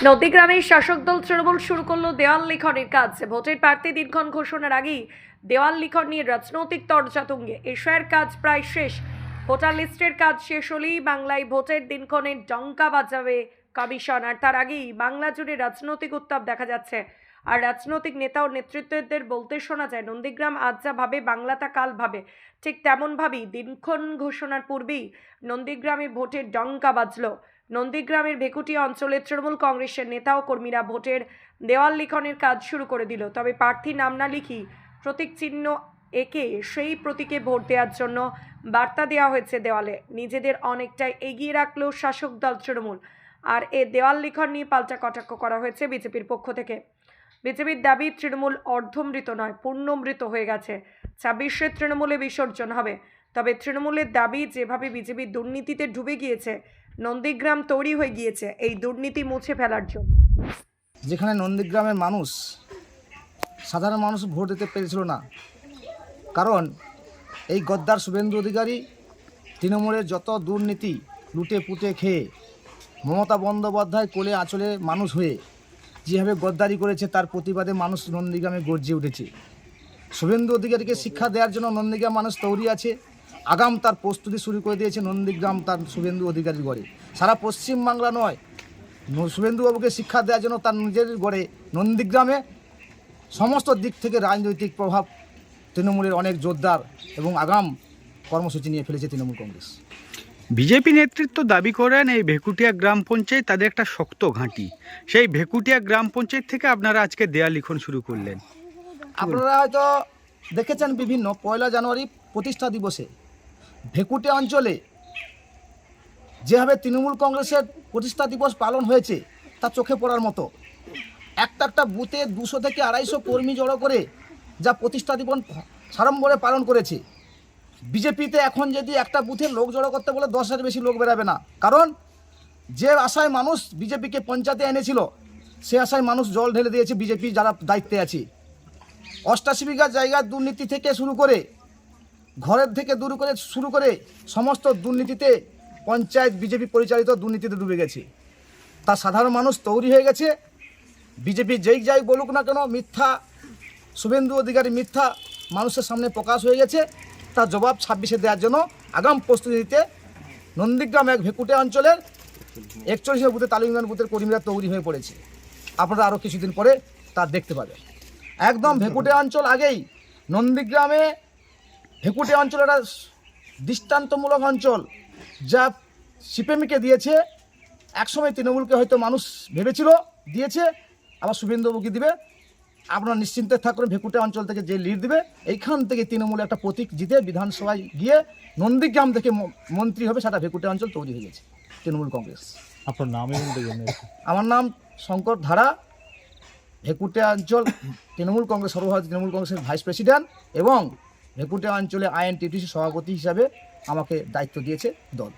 নন্দীগ্রামের শাসক দল তৃণমূল শুরু করলো দেওয়াল লিখনের কাজ। ভোটের প্রার্থী দিনক্ষণ ঘোষণার আগেই দেওয়াল লিখন নিয়ে রাজনৈতিক তরজা তুঙ্গে। এশিয়ার কাজ প্রায় শেষ। ভোটার লিস্টের কাজ শেষ হলেই বাংলায় ভোটের দিনক্ষণের ডঙ্কা বাজাবে কমিশন। আর তার আগেই বাংলা জুড়ে রাজনৈতিক উত্তাপ দেখা যাচ্ছে। আর রাজনৈতিক নেতা ও নেতৃত্বদের বলতে শোনা যায়, নন্দীগ্রাম আজ যা ভাবে বাংলা তা কাল ভাবে। ঠিক তেমনভাবেই দিনক্ষণ ঘোষণার পূর্বেই নন্দীগ্রামে ভোটের ডঙ্কা বাজলো। নন্দীগ্রামের ভেকুটিয়া অঞ্চলে তৃণমূল কংগ্রেসের নেতা ও কর্মীরা ভোটের দেওয়াল লিখনের কাজ শুরু করে দিল। তবে প্রার্থী নাম না লিখি প্রতীক চিহ্ন এঁকে সেই প্রতীকে ভোট দেওয়ার জন্য বার্তা দেওয়া হয়েছে দেওয়ালে। নিজেদের অনেকটাই এগিয়ে রাখলো শাসক দল তৃণমূল। আর এ দেওয়াল লিখন নিয়ে পাল্টা কটাক্ষ করা হয়েছে বিজেপির পক্ষ থেকে। বিজেপির দাবি, তৃণমূল অর্ধমৃত নয়, পূর্ণমৃত হয়ে গেছে। 26শে তৃণমূলে বিসর্জন হবে। তবে তৃণমূলের দাবি, যেভাবে বিজেপি দুর্নীতিতে ডুবে গিয়েছে, নন্দীগ্রাম তৈরি হয়ে গিয়েছে এই দুর্নীতি মুছে ফেলার জন্য। যেখানে নন্দীগ্রামের মানুষ, সাধারণ মানুষ ভোট দিতে পেরেছিল না, কারণ এই গদ্দার শুভেন্দু অধিকারী তৃণমূলের যত দুর্নীতি লুটে পুটে খেয়ে মমতা বন্দ্যোপাধ্যায় কোলে আঁচলে মানুষ হয়ে যেভাবে গদ্দারি করেছে, তার প্রতিবাদে মানুষ নন্দীগ্রামে গর্জে উঠেছে। শুভেন্দু অধিকারীকে শিক্ষা দেওয়ার জন্য নন্দীগ্রাম মানুষ তৈরি আছে। আগাম তার প্রস্তুতি শুরু করে দিয়েছে নন্দীগ্রাম তার শুভেন্দু অধিকারীর গড়ে। সারা পশ্চিমবাংলা নয়, শুভেন্দুবাবুকে শিক্ষা দেওয়ার জন্য তার নিজের গড়ে নন্দীগ্রামে সমস্ত দিক থেকে রাজনৈতিক প্রভাব তৃণমূলের অনেক জোরদার এবং আগাম কর্মসূচি নিয়ে ফেলেছে তৃণমূল কংগ্রেস। বিজেপি নেতৃত্ব দাবি করেন এই ভেকুটিয়া গ্রাম পঞ্চায়েত তাদের একটা শক্ত ঘাঁটি। সেই ভেকুটিয়া গ্রাম পঞ্চায়েত থেকে আপনারা আজকে দেয়াল লিখন শুরু করলেন। আপনারা হয়তো দেখেছেন বিভিন্ন 1 জানুয়ারি প্রতিষ্ঠা দিবসে ভেকুটিয়া অঞ্চলে যেভাবে তৃণমূল কংগ্রেসের প্রতিষ্ঠা দিবস পালন হয়েছে তা চোখে পড়ার মতো। একটা বুথে 200 থেকে 250 কর্মী জড়ো করে যা প্রতিষ্ঠা দিবস সাড়ম্বরে পালন করেছে। বিজেপিতে এখন যদি একটা বুথে লোক জড়ো করতে বলে 10,000 বেশি লোক বেরাবে না, কারণ যে আশায় মানুষ বিজেপিকে পঞ্চায়েতে এনেছিল সে আশায় মানুষ জল ঢেলে দিয়েছে বিজেপি যারা দায়িত্বে আছে। 88 বিঘা জায়গার দুর্নীতি থেকে শুরু করে ঘরের থেকে শুরু করে সমস্ত দুর্নীতিতে পঞ্চায়েত বিজেপি পরিচালিত দুর্নীতিতে ডুবে গেছে। তা সাধারণ মানুষ তৈরি হয়ে গেছে। বিজেপি যেই যাই বলুক না কেন, মিথ্যা শুভেন্দু অধিকারী মিথ্যা মানুষের সামনে প্রকাশ হয়ে গেছে। তার জবাব 26শে দেওয়ার জন্য আগাম প্রস্তুতি নিতে নন্দীগ্রাম এক ভেকুটিয়া অঞ্চলের 41 বুথে তালিমগঞ্জ বুথের কর্মীরা তৈরি হয়ে পড়েছে। আপনারা আরও কিছুদিন পরে তা দেখতে পাবেন। একদম ভেকুটিয়া অঞ্চল আগেই নন্দীগ্রামে ভেকুটিয়া অঞ্চল একটা দৃষ্টান্তমূলক অঞ্চল, যা সিপিএমকে দিয়েছে। একসময় তৃণমূলকে হয়তো মানুষ ভেবেছিল দিয়েছে, আবার শুভেন্দুবাবুকে দিবে। আপনারা নিশ্চিন্তে থাকুন, ভেকুটিয়া অঞ্চল থেকে যে লিড দিবে এইখান থেকে তৃণমূল একটা প্রতীক জিতে বিধানসভায় গিয়ে নন্দীগ্রাম থেকে মন্ত্রী হবে, সেটা ভেকুটিয়া অঞ্চল তৈরি হয়ে গেছে তৃণমূল কংগ্রেস। আপনার নাম এবং আমার নাম শঙ্কর ধারা, ভেকুটিয়া অঞ্চল তৃণমূল কংগ্রেস সর্বভারতীয় তৃণমূল কংগ্রেসের ভাইস প্রেসিডেন্ট এবং ভেকুটিয়া অঞ্চলে INTTC সভাপতি হিসাবে আমাকে দায়িত্ব দিয়েছে দল।